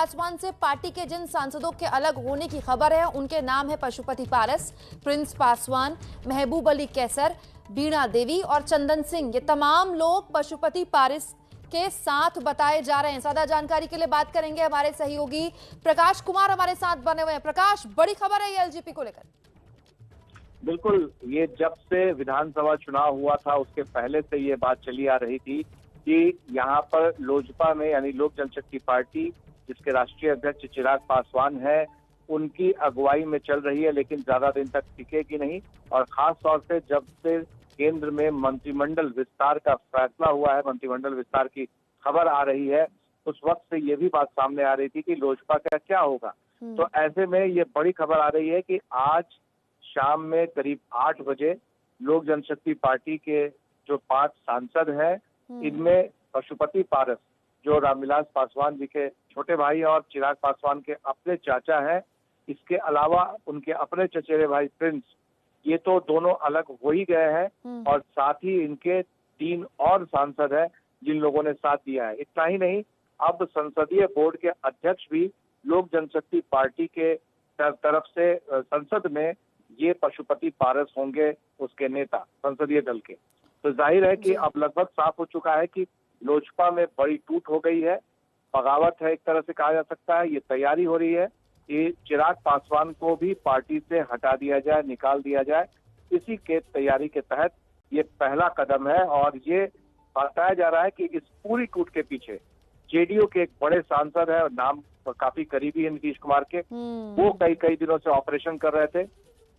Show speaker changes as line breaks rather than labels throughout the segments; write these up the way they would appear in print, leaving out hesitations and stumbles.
पासवान से पार्टी के जिन सांसदों के अलग होने की खबर है उनके नाम है पशुपति पारस, प्रिंस पासवान, महबूब अली कैसर, बीणा देवी और चंदन सिंह। ये तमाम लोग पशुपति पारस के साथ बताए जा रहे हैं। ज्यादा जानकारी के लिए बात करेंगे हमारे सहयोगी प्रकाश कुमार हमारे साथ बने हुए हैं। प्रकाश, बड़ी खबर है ये एलजेपी को लेकर।
बिल्कुल, ये जब से विधानसभा चुनाव हुआ था उसके पहले से ये बात चली आ रही थी कि यहाँ पर लोजपा में यानी लोक जनशक्ति पार्टी जिसके राष्ट्रीय अध्यक्ष चिराग पासवान है, उनकी अगुवाई में चल रही है, लेकिन ज्यादा दिन तक टिकेगी नहीं। और खास तौर से जब से केंद्र में मंत्रिमंडल विस्तार का फैसला हुआ है, मंत्रिमंडल विस्तार की खबर आ रही है, उस वक्त से ये भी बात सामने आ रही थी कि लोजपा का क्या होगा। तो ऐसे में ये बड़ी खबर आ रही है कि आज शाम में करीब 8 बजे लोक जनशक्ति पार्टी के जो 5 सांसद हैं, इनमें पशुपति पारस जो रामविलास पासवान जी के छोटे भाई और चिराग पासवान के अपने चाचा हैं, इसके अलावा उनके अपने चचेरे भाई प्रिंस, ये तो दोनों अलग हो ही गए हैं। और साथ ही इनके 3 और सांसद हैं जिन लोगों ने साथ दिया है। इतना ही नहीं, अब संसदीय बोर्ड के अध्यक्ष भी लोक जनशक्ति पार्टी के तरफ से संसद में ये पशुपति पारस होंगे, उसके नेता संसदीय दल के। तो जाहिर है कि अब लगभग साफ हो चुका है कि लोजपा में बड़ी टूट हो गई है, बगावत है एक तरह से कहा जा सकता है। ये तैयारी हो रही है कि चिराग पासवान को भी पार्टी से हटा दिया जाए, निकाल दिया जाए। इसी के तैयारी के तहत ये पहला कदम है। और ये बताया जा रहा है कि इस पूरी टूट के पीछे जेडीयू के एक बड़े सांसद है और नाम काफी करीबी है नीतीश कुमार के, वो कई दिनों से ऑपरेशन कर रहे थे।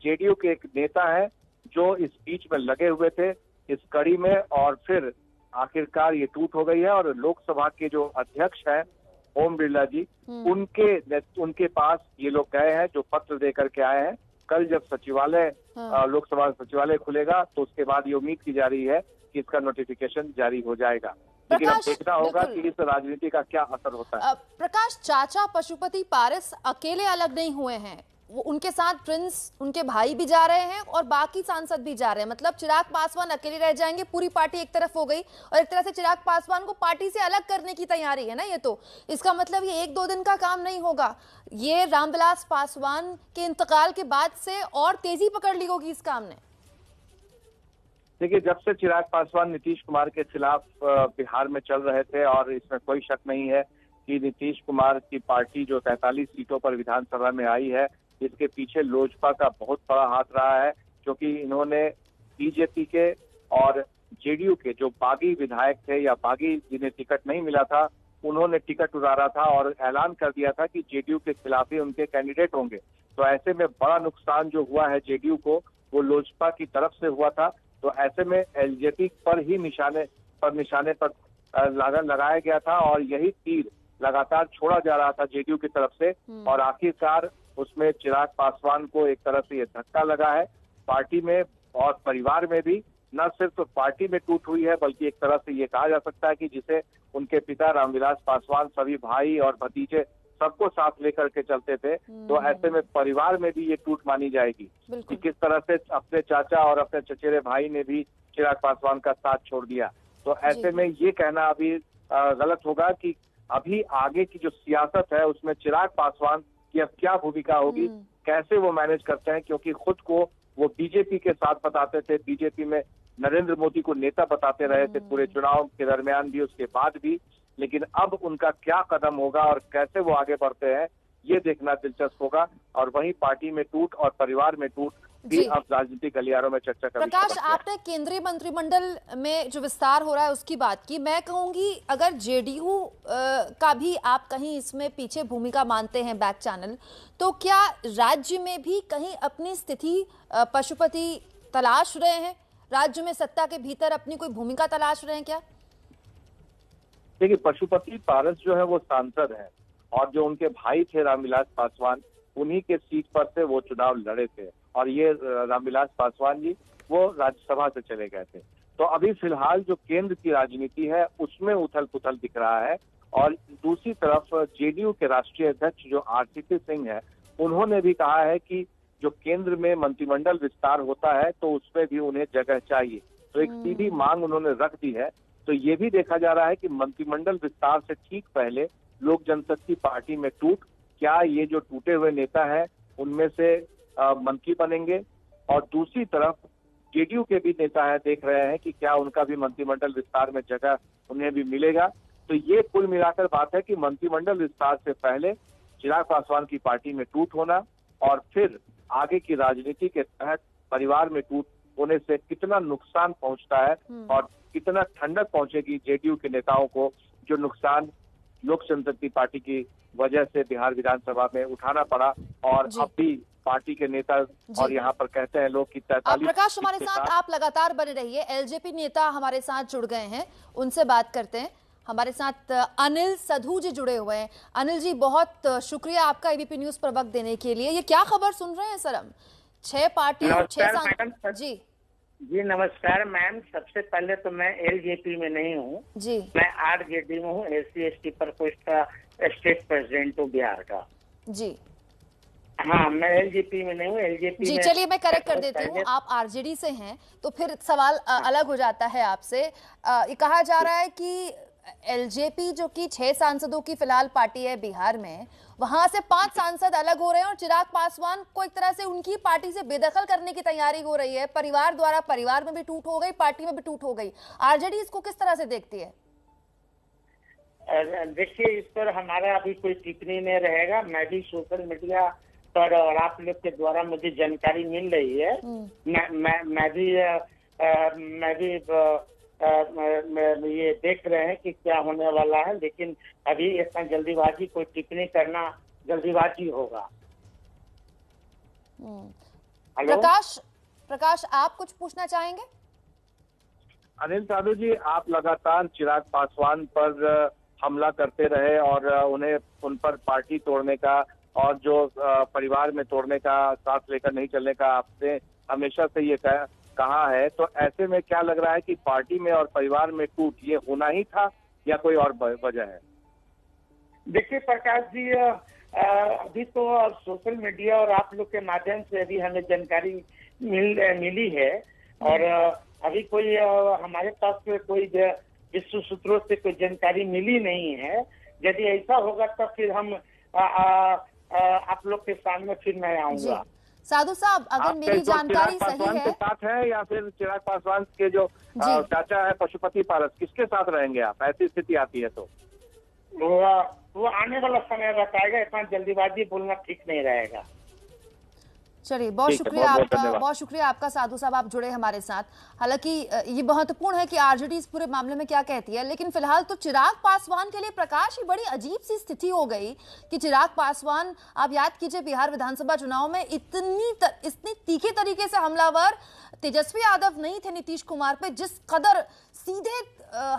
जेडीयू के एक नेता है जो इस बीच में लगे हुए थे इस कड़ी में, और फिर आखिरकार ये टूट हो गई है। और लोकसभा के जो अध्यक्ष हैं ओम बिरला जी, उनके पास ये लोग गए हैं, जो पत्र दे करके आए हैं। कल जब सचिवालय लोकसभा सचिवालय खुलेगा तो उसके बाद ये उम्मीद की जा रही है कि इसका नोटिफिकेशन जारी हो जाएगा। लेकिन अब देखना होगा कि इस राजनीति का क्या असर होता है।
प्रकाश, चाचा पशुपति पारस अकेले अलग नहीं हुए हैं, वो उनके साथ प्रिंस, उनके भाई भी जा रहे हैं और बाकी सांसद भी जा रहे हैं। मतलब चिराग पासवान अकेले रह जाएंगे, पूरी पार्टी एक तरफ हो गई और एक तरह से चिराग पासवान को पार्टी से अलग करने की तैयारी है ना। ये तो इसका मतलब ये 1-2 दिन का काम नहीं होगा, ये रामविलास पासवान के इंतकाल के बाद से और तेजी पकड़ ली होगी इस काम ने।
देखिए, जब से चिराग पासवान नीतीश कुमार के खिलाफ बिहार में चल रहे थे, और इसमें कोई शक नहीं है कि नीतीश कुमार की पार्टी जो 43 सीटों पर विधानसभा में आई है, इसके पीछे लोजपा का बहुत बड़ा हाथ रहा है। क्योंकि इन्होंने बीजेपी के और जेडीयू के जो बागी विधायक थे या बागी जिन्हें टिकट नहीं मिला था, उन्होंने टिकट उतारा था और ऐलान कर दिया था कि जेडीयू के खिलाफ ही उनके कैंडिडेट होंगे। तो ऐसे में बड़ा नुकसान जो हुआ है जेडीयू को, वो लोजपा की तरफ से हुआ था। तो ऐसे में एलजेपी पर ही निशाने पर लगाया गया था और यही तीर लगातार छोड़ा जा रहा था जेडीयू की तरफ से। और आखिरकार उसमें चिराग पासवान को एक तरह से ये धक्का लगा है पार्टी में और परिवार में भी। न सिर्फ पार्टी में टूट हुई है, बल्कि एक तरह से ये कहा जा सकता है कि जिसे उनके पिता रामविलास पासवान सभी भाई और भतीजे सबको साथ लेकर के चलते थे, तो ऐसे में परिवार में भी ये टूट मानी जाएगी कि किस तरह से अपने चाचा और अपने चचेरे भाई ने भी चिराग पासवान का साथ छोड़ दिया। तो ऐसे में ये कहना अभी गलत होगा कि अभी आगे की जो सियासत है उसमें चिराग पासवान की अब क्या भूमिका होगी, कैसे वो मैनेज करते हैं। क्योंकि खुद को वो बीजेपी के साथ बताते थे, बीजेपी में नरेंद्र मोदी को नेता बताते रहे थे पूरे चुनाव के दरमियान भी, उसके बाद भी। लेकिन अब उनका क्या कदम होगा और कैसे वो आगे बढ़ते हैं, ये देखना दिलचस्प होगा। और वहीं पार्टी में टूट और परिवार में टूट भी अब राजनीतिक गलियारों में चर्चा का विषय।
प्रकाश, आपने केंद्रीय मंत्रिमंडल में जो विस्तार हो रहा है उसकी बात की। मैं कहूंगी अगर जेडीयू का भी आप कहीं इसमें पीछे भूमिका मानते हैं बैक चैनल, तो क्या राज्य में भी कहीं अपनी स्थिति पशुपति तलाश रहे हैं? राज्य में सत्ता के भीतर अपनी कोई भूमिका तलाश रहे हैं क्या?
देखिए, पशुपति पारस जो है वो सांसद है और जो उनके भाई थे रामविलास पासवान, उन्हीं के सीट पर से वो चुनाव लड़े थे। और ये रामविलास पासवान जी वो राज्यसभा से चले गए थे। तो अभी फिलहाल जो केंद्र की राजनीति है उसमें उथल पुथल दिख रहा है। और दूसरी तरफ जेडीयू के राष्ट्रीय अध्यक्ष जो आरसीपी सिंह है, उन्होंने भी कहा है कि जो केंद्र में मंत्रिमंडल विस्तार होता है तो उसमें भी उन्हें जगह चाहिए। तो एक सीधी मांग उन्होंने रख दी है। तो ये भी देखा जा रहा है कि मंत्रिमंडल विस्तार से ठीक पहले लोक जनशक्ति पार्टी में टूट, क्या ये जो टूटे हुए नेता हैं उनमें से मंत्री बनेंगे, और दूसरी तरफ जेडीयू के भी नेता है, देख रहे हैं कि क्या उनका भी मंत्रिमंडल विस्तार में जगह उन्हें भी मिलेगा। तो ये कुल मिलाकर बात है कि मंत्रिमंडल विस्तार से पहले चिराग पासवान की पार्टी में टूट होना और फिर आगे की राजनीति के तहत परिवार में टूट होने से कितना नुकसान पहुंचता है और कितना ठंडक पहुंचेगी जेडीयू के नेताओं को, जो नुकसान लोक जनशक्ति पार्टी की वजह से बिहार विधानसभा में उठाना पड़ा। और अब भी पार्टी के नेता और यहाँ पर कहते हैं लोग कि 43
प्रकाश हमारे साथ आप लगातार बने रहिए। एलजेपी नेता हमारे साथ जुड़ गए हैं, उनसे बात करते हैं। हमारे साथ अनिल सधू जी जुड़े हुए हैं। अनिल जी, बहुत शुक्रिया आपका एबीपी न्यूज पर वक्त देने के लिए। ये क्या खबर सुन रहे हैं सर हम? 6 पार्टी 6
जी नमस्कार मैम। सबसे पहले तो मैं एलजेपी में नहीं हूँ
जी,
मैं आरजेडी में हूँ, SC/ST प्रकोष्ठ का स्टेट प्रेसिडेंट हूँ बिहार का
जी।
हाँ, मैं एलजेपी में नहीं हूँ। एलजेपी
जी, चलिए मैं करेक्ट कर देती हूँ, आप आरजेडी से हैं तो फिर सवाल अलग हो जाता है आपसे। ये कहा जा रहा है कि एलजेपी जो कि 6 सांसदों की फिलहाल पार्टी है बिहार में, वहां से 5 सांसद अलग हो रहे हैं और चिराग पासवान को एक तरह से उनकी पार्टी से बेदखल करने की तैयारी हो रही है। परिवार द्वारा परिवार में भी टूट हो गई, पार्टी में भी टूट हो गई। आरजेडी इसको किस तरह से देखती है?
देखिए, इस पर हमारा अभी कोई टिप्पणी नहीं रहेगा। मैं भी सोशल मीडिया पर और आप लोग के द्वारा मुझे जानकारी मिल रही है। मैं भी ये देख रहे हैं कि क्या होने वाला है, लेकिन अभी इतना जल्दीबाजी कोई टिप्पणी करना जल्दीबाजी होगा।
प्रकाश आप कुछ पूछना चाहेंगे?
अनिल साधु जी, आप लगातार चिराग पासवान पर हमला करते रहे और उन पर पार्टी तोड़ने का और जो परिवार में तोड़ने का, साथ लेकर नहीं चलने का आपने हमेशा से ये कहा है। तो ऐसे में क्या लग रहा है कि पार्टी में और परिवार में टूट ये होना ही था या कोई और वजह है?
देखिए प्रकाश जी, अभी तो सोशल मीडिया और आप लोग के माध्यम से अभी हमें जानकारी मिली है और अभी कोई हमारे पास कोई विश्व सूत्रों से कोई जानकारी मिली नहीं है। यदि ऐसा होगा तो फिर हम आप लोग के सामने फिर मैं आऊंगा।
साधु साहब, अगर मेरी जानकारी सही है,
के साथ है या फिर चिराग पासवान के जो चाचा है पशुपति पारस, किसके साथ रहेंगे आप? ऐसी स्थिति आती है तो
वो आने वाला समय बताएगा। इतना जल्दीबाजी बोलना ठीक नहीं रहेगा।
चलिए, बहुत शुक्रिया आपका, बहुत शुक्रिया आपका साधु साहब, आप जुड़े हमारे साथ। हालांकि ये महत्वपूर्ण है कि आरजेडी इस पूरे मामले में क्या कहती है, लेकिन फिलहाल तो चिराग पासवान के लिए प्रकाश ही बड़ी अजीब सी स्थिति हो गई कि चिराग पासवान, आप याद कीजिए बिहार विधानसभा चुनाव में इतनी तीखे तरीके से हमलावर तेजस्वी यादव नहीं थे नीतीश कुमार पे, जिस कदर सीधे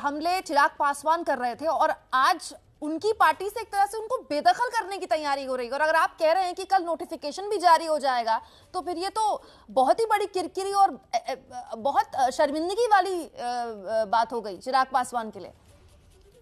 हमले चिराग पासवान कर रहे थे, और आज उनकी पार्टी से एक तरह से उनको बेदखल करने की तैयारी हो रही है। और अगर आप कह रहे हैं कि कल नोटिफिकेशन भी जारी हो जाएगा तो फिर ये तो बहुत ही बड़ी किरकिरी और बहुत शर्मिंदगी वाली बात हो गई चिराग पासवान के लिए।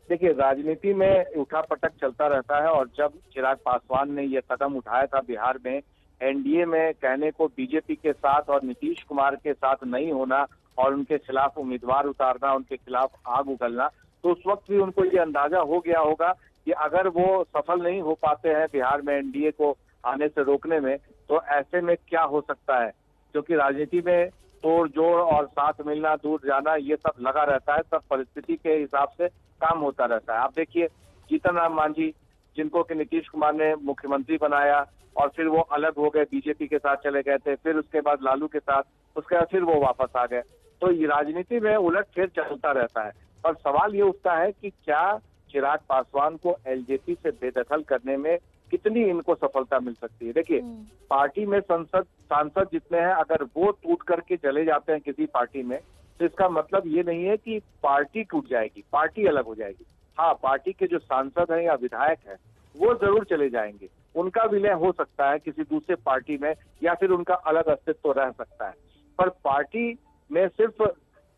देखिए, राजनीति में उठापटक चलता रहता है और जब चिराग पासवान ने ये कदम उठाया था बिहार में एनडीए में कहने को बीजेपी के साथ और नीतीश कुमार के साथ नहीं होना और उनके खिलाफ उम्मीदवार उतारना, उनके खिलाफ आग उगलना, तो उस वक्त भी उनको ये अंदाजा हो गया होगा कि अगर वो सफल नहीं हो पाते हैं बिहार में एनडीए को आने से रोकने में, तो ऐसे में क्या हो सकता है। क्योंकि राजनीति में तोड़ जोड़ और साथ मिलना, दूर जाना, ये सब लगा रहता है। सब परिस्थिति के हिसाब से काम होता रहता है। आप देखिए, जीतन राम मांझी, जिनको कि नीतीश कुमार ने मुख्यमंत्री बनाया और फिर वो अलग हो गए, बीजेपी के साथ चले गए थे, फिर उसके बाद लालू के साथ, उसके बाद फिर वो वापस आ गए। तो ये राजनीति में उलटफेर चलता रहता है। और सवाल ये उठता है कि क्या चिराग पासवान को एलजेपी से बेदखल करने में कितनी इनको सफलता मिल सकती है। देखिए, पार्टी में सांसद जितने हैं, अगर वो टूट करके चले जाते हैं किसी पार्टी में, तो इसका मतलब ये नहीं है कि पार्टी टूट जाएगी, पार्टी अलग हो जाएगी। हाँ, पार्टी के जो सांसद हैं या विधायक हैं वो जरूर चले जाएंगे, उनका विलय हो सकता है किसी दूसरे पार्टी में या फिर उनका अलग अस्तित्व रह सकता है। पर पार्टी में सिर्फ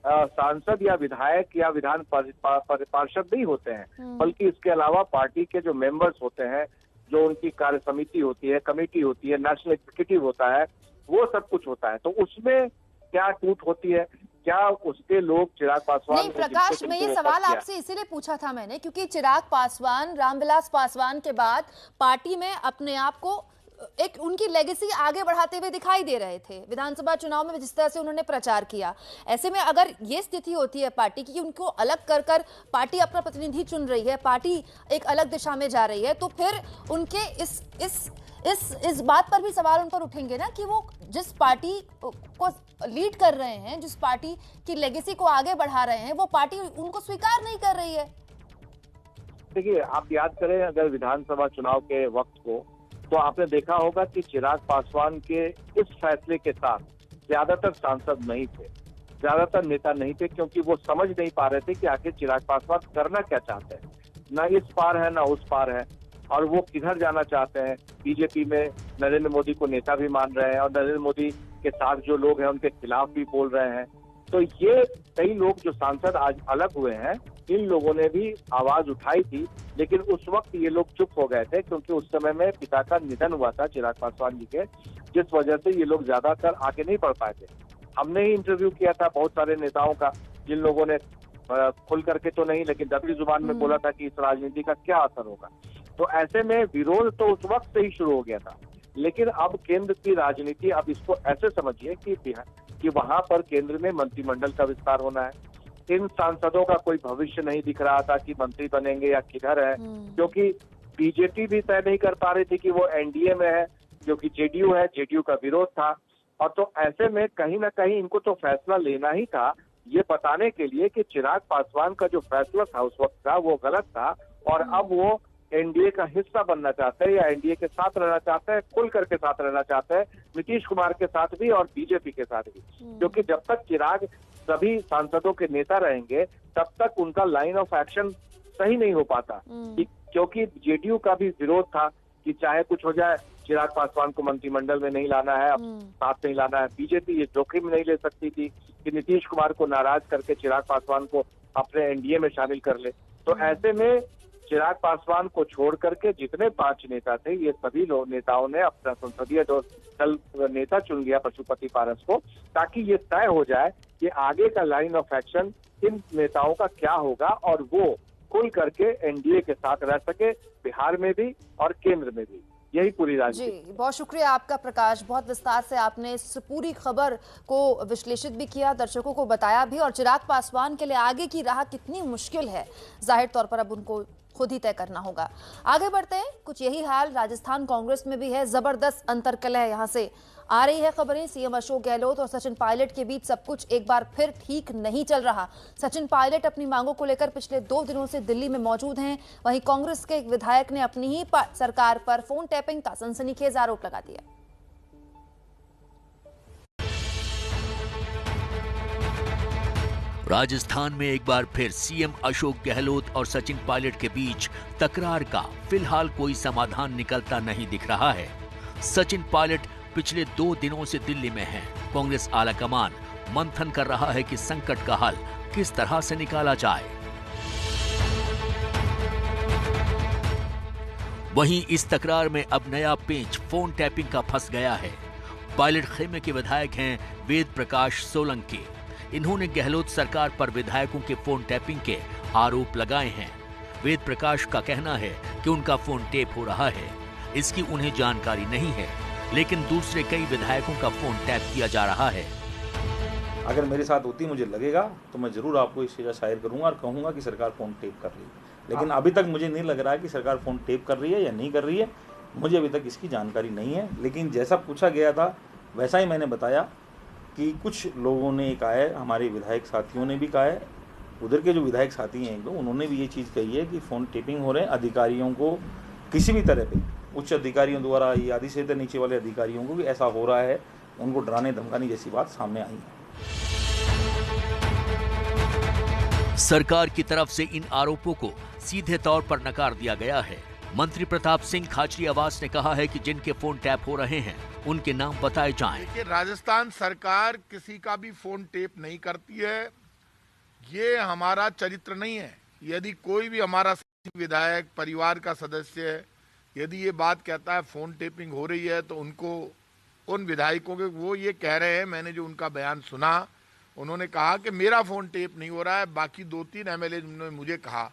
सांसद या विधायक या विधान पार्षद नहीं होते हैं, बल्कि इसके अलावा पार्टी के जो मेंबर्स होते हैं, जो उनकी कार्य समिति होती है, कमेटी होती है, नेशनल एग्जीक्यूटिव होता है, वो सब कुछ होता है। तो उसमें क्या टूट होती है, क्या उसके लोग चिराग पासवान
नहीं प्रकाश, मैं ये सवाल आपसे इसीलिए पूछा था मैंने क्योंकि चिराग पासवान, रामविलास पासवान के बाद पार्टी में अपने आप को एक उनकी लेगेसी आगे बढ़ाते हुए दिखाई दे रहे थे विधानसभा चुनाव में जिस तरह से उन्होंने प्रचार किया। ऐसे में अगर ये स्थिति होती है पार्टी की कि उनको अलग कर कर पार्टी अपना प्रतिनिधि चुन रही है, पार्टी एक अलग दिशा में जा रही है, तो फिर उनके इस बात पर भी सवाल उन पर उठेंगे ना कि वो जिस पार्टी को लीड कर रहे हैं, जिस पार्टी की लेगेसी को आगे बढ़ा रहे हैं, वो पार्टी उनको स्वीकार नहीं कर रही है।
देखिए, आप याद करें अगर विधानसभा चुनाव के वक्त को, तो आपने देखा होगा कि चिराग पासवान के इस फैसले के साथ ज्यादातर सांसद नहीं थे, ज्यादातर नेता नहीं थे, क्योंकि वो समझ नहीं पा रहे थे कि आखिर चिराग पासवान करना क्या चाहते हैं। ना इस पार है ना उस पार है, और वो किधर जाना चाहते हैं। बीजेपी में नरेंद्र मोदी को नेता भी मान रहे हैं और नरेंद्र मोदी के साथ जो लोग हैं उनके खिलाफ भी बोल रहे हैं। तो ये कई लोग जो सांसद आज अलग हुए हैं, इन लोगों ने भी आवाज उठाई थी, लेकिन उस वक्त ये लोग चुप हो गए थे क्योंकि उस समय में पिता का निधन हुआ था चिराग पासवान जी के, जिस वजह से ये लोग ज्यादातर आगे नहीं बढ़ पाए थे। हमने ही इंटरव्यू किया था बहुत सारे नेताओं का, जिन लोगों ने खुल करके तो नहीं लेकिन दबी जुबान में बोला था कि इस राजनीति का क्या असर होगा। तो ऐसे में विरोध तो उस वक्त से ही शुरू हो गया था, लेकिन अब केंद्र की राजनीति, अब इसको ऐसे समझिए कि वहां पर केंद्र में मंत्रिमंडल का विस्तार होना है। इन सांसदों का कोई भविष्य नहीं दिख रहा था कि मंत्री बनेंगे या किधर है, क्योंकि बीजेपी भी तय नहीं कर पा रही थी कि वो एनडीए में है, जो कि जेडीयू है, जेडीयू का विरोध था। और तो ऐसे में कहीं ना कहीं इनको तो फैसला लेना ही था, ये बताने के लिए कि चिराग पासवान का जो फैसला था उस वक्त का वो गलत था, और अब वो एनडीए का हिस्सा बनना चाहते हैं या एनडीए के साथ रहना चाहते हैं, खुल करके साथ रहना चाहते हैं, नीतीश कुमार के साथ भी और बीजेपी के साथ भी। क्योंकि जब तक चिराग सभी सांसदों के नेता रहेंगे तब तक उनका लाइन ऑफ एक्शन सही नहीं हो पाता, क्योंकि जेडीयू का भी विरोध था कि चाहे कुछ हो जाए चिराग पासवान को मंत्रिमंडल में नहीं लाना है, अब साथ नहीं लाना है। बीजेपी ये जोखिम नहीं ले सकती थी कि नीतीश कुमार को नाराज करके चिराग पासवान को अपने एनडीए में शामिल कर ले। तो ऐसे में चिराग पासवान को छोड़ करके जितने 5 नेता थे, ये सभी लोग नेताओं ने अपना संसदीय दल नेता चुन लिया पशुपति पारस को, ताकि ये तय हो जाए कि आगे का लाइन ऑफ एक्शन इन नेताओं का क्या होगा और वो खुल करके एनडीए के साथ रह सके, बिहार में भी और केंद्र में भी। यही पूरी राजनीति।
जी, बहुत शुक्रिया आपका प्रकाश, बहुत विस्तार से आपने इस पूरी खबर को विश्लेषित भी किया, दर्शकों को बताया भी, और चिराग पासवान के लिए आगे की राह कितनी मुश्किल है जाहिर तौर पर अब उनको खुद ही तय करना होगा। आगे बढ़ते हैं, कुछ यही हाल राजस्थान कांग्रेस में भी है। जबरदस्त अंतर्कलह यहां से आ रही है खबरें। सीएम अशोक गहलोत और सचिन पायलट के बीच सब कुछ एक बार फिर ठीक नहीं चल रहा। सचिन पायलट अपनी मांगों को लेकर पिछले 2 दिनों से दिल्ली में मौजूद हैं। वहीं कांग्रेस के एक विधायक ने अपनी ही सरकार पर फोन टैपिंग का सनसनीखेज आरोप लगा दिया।
राजस्थान में एक बार फिर सीएम अशोक गहलोत और सचिन पायलट के बीच तकरार का फिलहाल कोई समाधान निकलता नहीं दिख रहा है। सचिन पायलट पिछले 2 दिनों से दिल्ली में हैं। कांग्रेस आलाकमान मंथन कर रहा है कि संकट का हल किस तरह से निकाला जाए। वहीं इस तकरार में अब नया पेंच फोन टैपिंग का फंस गया है। पायलट खेमे के विधायक हैं वेद प्रकाश सोलंकी। इन्होंने गहलोत सरकार पर विधायकों के फोन टैपिंग के आरोप लगाए हैं। वेद प्रकाश का कहना है कि उनका फोन टेप हो रहा है, इसकी उन्हें जानकारी नहीं है, लेकिन दूसरे कई विधायकों का फोन टैप किया जा रहा है।
अगर मेरे साथ होती मुझे लगेगा तो मैं जरूर आपको इस चीज़ शायर करूंगा और कहूंगा कि सरकार फोन टेप कर रही है, लेकिन अभी तक मुझे नहीं लग रहा है कि सरकार फोन टेप कर रही है या नहीं कर रही है। मुझे अभी तक इसकी जानकारी नहीं है, लेकिन जैसा पूछा गया था वैसा ही मैंने बताया कि कुछ लोगों ने कहा है, हमारे विधायक साथियों ने भी कहा है, उधर के जो विधायक साथी हैं एक दो, उन्होंने भी ये चीज़ कही है कि फ़ोन टेपिंग हो रहे हैं। अधिकारियों को किसी भी तरह पे, उच्च अधिकारियों द्वारा या आदि से नीचे वाले अधिकारियों को भी ऐसा हो रहा है, उनको डराने धमकाने जैसी बात सामने आई है।
सरकार की तरफ से इन आरोपों को सीधे तौर पर नकार दिया गया है। मंत्री प्रताप सिंह खाचरियावास ने कहा है कि जिनके फोन टैप हो रहे हैं उनके नाम बताए जाएं।
देखिए, राजस्थान सरकार किसी का भी फोन टेप नहीं करती है, ये हमारा चरित्र नहीं है। यदि कोई भी हमारा विधायक परिवार का सदस्य यदि ये बात कहता है फोन टेपिंग हो रही है, तो उनको, उन विधायकों के, वो ये कह रहे हैं, मैंने जो उनका बयान सुना उन्होंने कहा कि मेरा फोन टेप नहीं हो रहा है, बाकी 2-3 एमएलए ने मुझे कहा।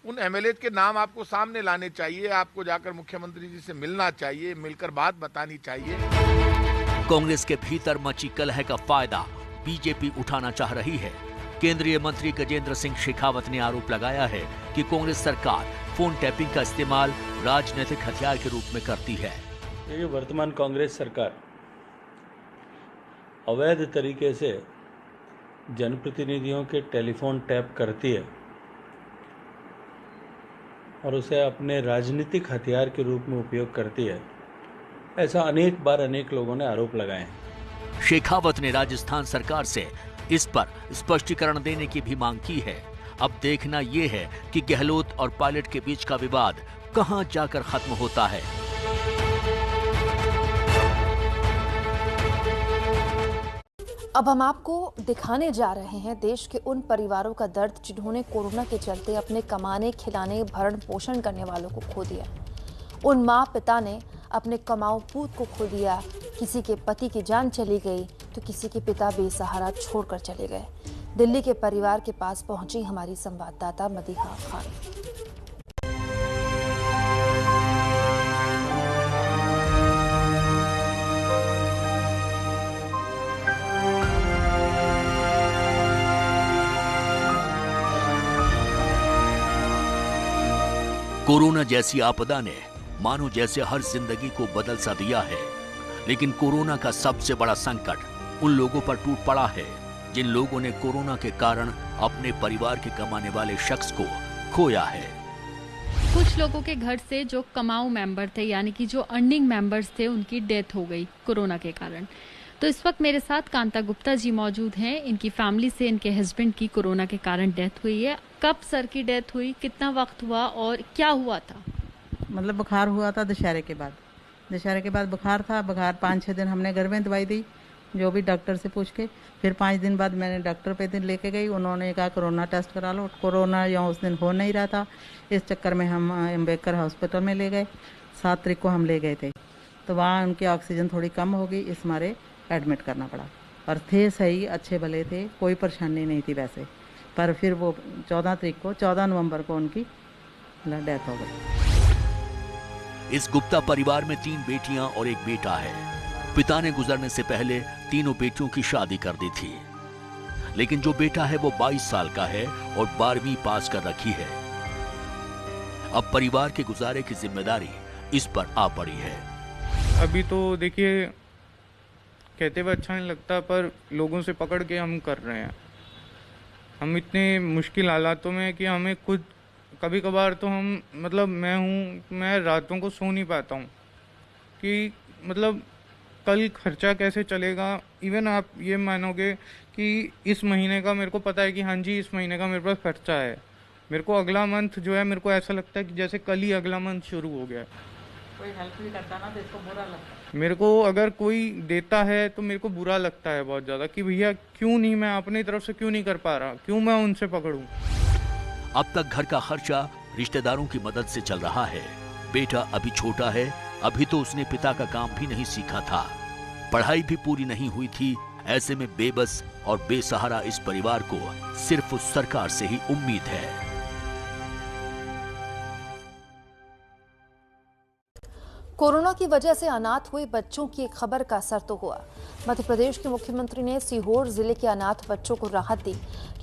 उन एमएलए के नाम आपको सामने लाने चाहिए, आपको जाकर मुख्यमंत्री जी से मिलना चाहिए, मिलकर बात बतानी चाहिए।
कांग्रेस के भीतर मची कलह का फायदा बीजेपी उठाना चाह रही है। केंद्रीय मंत्री गजेंद्र सिंह शेखावत ने आरोप लगाया है कि कांग्रेस सरकार फोन टैपिंग का इस्तेमाल राजनीतिक हथियार के रूप में करती है।
ये जो वर्तमान कांग्रेस सरकार अवैध तरीके से जनप्रतिनिधियों के टेलीफोन टैप करती है और उसे अपने राजनीतिक हथियार के रूप में उपयोग करती है, ऐसा अनेक बार अनेक लोगों ने आरोप लगाए हैं।
शेखावत ने राजस्थान सरकार से इस पर स्पष्टीकरण देने की भी मांग की है। अब देखना यह है कि गहलोत और पायलट के बीच का विवाद कहां जाकर खत्म होता है।
अब हम आपको दिखाने जा रहे हैं देश के उन परिवारों का दर्द जिन्होंने कोरोना के चलते अपने कमाने, खिलाने, भरण पोषण करने वालों को खो दिया। उन माँ पिता ने अपने कमाऊ पूत को खो दिया। किसी के पति की जान चली गई तो किसी के पिता बेसहारा छोड़कर चले गए। दिल्ली के परिवार के पास पहुंची हमारी संवाददाता मदीहा खान।
कोरोना जैसी आपदा ने मानो जैसे हर जिंदगी को बदल सा दिया है, लेकिन कोरोना का सबसे बड़ा संकट उन लोगों पर टूट पड़ा है जिन लोगों ने कोरोना के कारण अपने परिवार के कमाने वाले शख्स को खोया है।
कुछ लोगों के घर से जो कमाऊ मेंबर थे, यानी कि जो अर्निंग मेंबर्स थे, उनकी डेथ हो गई कोरोना के कारण। तो इस वक्त मेरे साथ कांता गुप्ता जी मौजूद हैं। इनकी फैमिली से इनके हस्बैंड की कोरोना के कारण डेथ हुई है। कब सर की डेथ हुई, कितना वक्त हुआ और क्या हुआ था?
मतलब बुखार हुआ था दशहरे के बाद बुखार था। बुखार 5-6 दिन हमने घर में दवाई दी, जो भी डॉक्टर से पूछ के। फिर 5 दिन बाद मैंने डॉक्टर पे दिन लेके गई। उन्होंने कहा कोरोना टेस्ट करा लो। कोरोना यहाँ उस दिन हो नहीं रहा था, इस चक्कर में हम अम्बेडकर हॉस्पिटल में ले गए। 7 तारीख को हम ले गए थे, तो वहाँ उनकी ऑक्सीजन थोड़ी कम हो गई, इस मारे एडमिट करना पड़ा। और थे सही, अच्छे भले थे, कोई परेशानी नहीं थी वैसे। पर फिर वो 14 नवंबर को उनकी डेथ हो गई।
इस गुप्ता परिवार में 3 बेटियां और 1 बेटा है। पिता ने गुजरने से पहले तीनों बेटियों की शादी कर दी थी, लेकिन जो बेटा है वो 22 साल का है और 12वीं पास कर रखी है। अब परिवार के गुजारे की जिम्मेदारी इस पर आ पड़ी है।
अभी तो देखिए, कहते हुए अच्छा नहीं लगता, पर लोगों से पकड़ के हम कर रहे हैं। हम इतने मुश्किल हालातों में कि हमें खुद कभी कभार तो हम मतलब मैं रातों को सो नहीं पाता हूँ कि मतलब कल खर्चा कैसे चलेगा। इवन आप ये मानोगे कि इस महीने का मेरे को पता है कि हाँ जी इस महीने का मेरे पास खर्चा है। मेरे को अगला मंथ जो है, मेरे को ऐसा लगता है कि जैसे कल ही अगला मंथ शुरू हो गया।
कोई हेल्प नहीं करता ना तो इसको बुरा लगता है।
मेरे को अगर कोई देता है तो मेरे को बुरा लगता है बहुत ज़्यादा कि भैया क्यों नहीं, मैं अपनी तरफ से क्यों नहीं कर पा रहा, क्यों मैं उनसे पकड़ूं।
अब तक घर का खर्चा रिश्तेदारों की मदद से चल रहा है। बेटा अभी छोटा है, अभी तो उसने पिता का काम भी नहीं सीखा था, पढ़ाई भी पूरी नहीं हुई थी। ऐसे में बेबस और बेसहारा इस परिवार को सिर्फ उस सरकार से ही उम्मीद है।
कोरोना की वजह से अनाथ हुए बच्चों की एक खबर का असर तो हुआ। मध्य प्रदेश के मुख्यमंत्री ने सीहोर जिले के अनाथ बच्चों को राहत दी,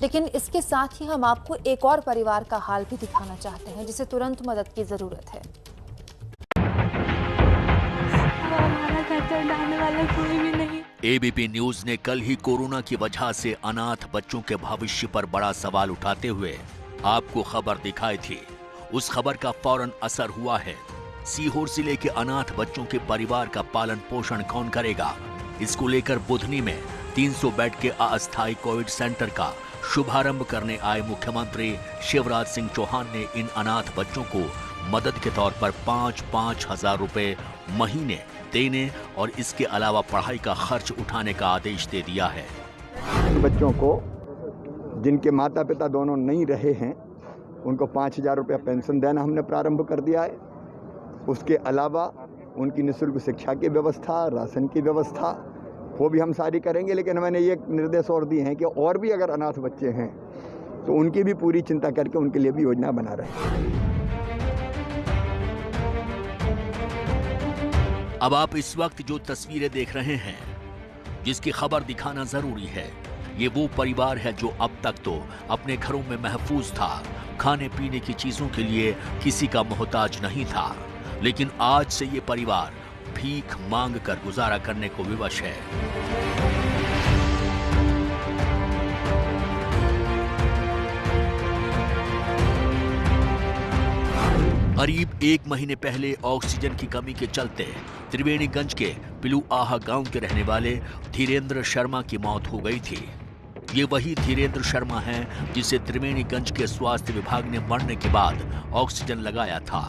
लेकिन इसके साथ ही हम आपको एक और परिवार का हाल भी दिखाना चाहते हैं जिसे तुरंत मदद की जरूरत है।
हमारा खर्चा उठाने वाला कोई भी नहीं।
एबीपी न्यूज ने कल ही कोरोना की वजह से अनाथ बच्चों के भविष्य पर बड़ा सवाल उठाते हुए आपको खबर दिखाई थी। उस खबर का फौरन असर हुआ है। सीहोर जिले के अनाथ बच्चों के परिवार का पालन पोषण कौन करेगा, इसको लेकर बुधनी में 300 बेड के अस्थायी कोविड सेंटर का शुभारंभ करने आए मुख्यमंत्री शिवराज सिंह चौहान ने इन अनाथ बच्चों को मदद के तौर पर 5-5 हजार रुपए महीने देने और इसके अलावा पढ़ाई का खर्च उठाने का आदेश दे दिया है।
बच्चों को जिनके माता पिता दोनों नहीं रहे हैं उनको 5,000 रुपया पेंशन देना हमने प्रारंभ कर दिया है। उसके अलावा उनकी निःशुल्क शिक्षा की व्यवस्था, राशन की व्यवस्था वो भी हम सारी करेंगे, लेकिन मैंने ये निर्देश और दिए हैं कि और भी अगर अनाथ बच्चे हैं तो उनकी भी पूरी चिंता करके उनके लिए भी योजना बना रहे हैं।
अब आप इस वक्त जो तस्वीरें देख रहे हैं, जिसकी खबर दिखाना जरूरी है, ये वो परिवार है जो अब तक तो अपने घरों में महफूज था, खाने पीने की चीजों के लिए किसी का मोहताज नहीं था, लेकिन आज से ये परिवार भीख मांग कर गुजारा करने को विवश है। करीब 1 महीने पहले ऑक्सीजन की कमी के चलते त्रिवेणीगंज के पिलुआहा गांव के रहने वाले धीरेन्द्र शर्मा की मौत हो गई थी। ये वही धीरेन्द्र शर्मा हैं जिसे त्रिवेणीगंज के स्वास्थ्य विभाग ने मरने के बाद ऑक्सीजन लगाया था,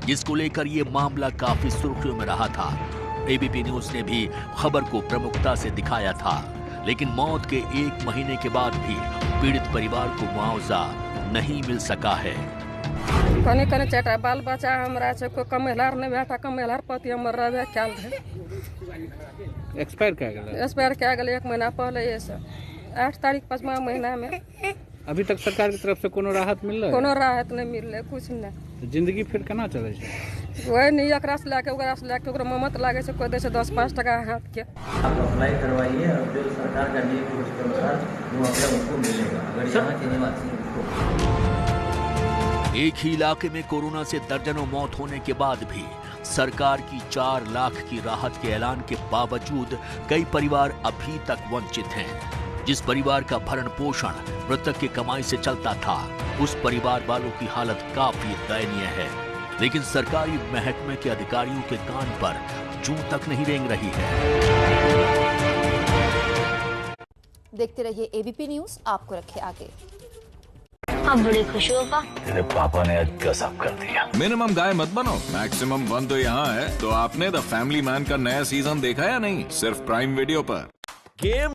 जिसको लेकर ये मामला काफी सुर्खियों में रहा था। एबीपी न्यूज ने भी खबर को प्रमुखता से दिखाया था, लेकिन मौत के 1 महीने के बाद भी पीड़ित परिवार को मुआवजा नहीं मिल सका है।
कने कने चटा बाल बच्चा हमरा से को कमेलार ने बेटा कमेलार पति हमर रहे ख्याल है
एक्सपायर क्या गया
1 महीना पहले, ये सब 8 तारीख 5वां महीना में।
अभी तक सरकार की तरफ से कोनो राहत मिल रहा है?
कोनो राहत नहीं मिल रहा, कुछ नहीं।
तो जिंदगी फिर केना चले छै?
वही नहीं, एकरा से लेके ओकरा से लेके ओकरा ममत लागे से कोई दे से 10-5 टका हाथ के।
आप अप्लाई करवाइए और जो सरकार का नियम है उसके अनुसार मुआवजा उनको मिलेगा, अगर यहाँ के निवासी उनको।
एक ही इलाके में कोरोना से दर्जनों मौत होने के बाद भी सरकार की 4 लाख की राहत के ऐलान के बावजूद कई परिवार अभी तक वंचित हैं। जिस परिवार का भरण पोषण मृतक की कमाई से चलता था, उस परिवार वालों की हालत काफी दयनीय है, लेकिन सरकारी महकमे के अधिकारियों के कान पर जूं तक नहीं रेंग रही है।
देखते रहिए एबीपी न्यूज, आपको रखे आगे।
अब बड़ी खुश होगा।
तेरे पापा ने आज गजब कर दिया।
मिनिमम गाय मत बनो, मैक्सिमम वन तो यहाँ है। तो आपने द फैमिली मैन का नया सीजन देखा या नहीं? सिर्फ प्राइम वीडियो पर।
गेम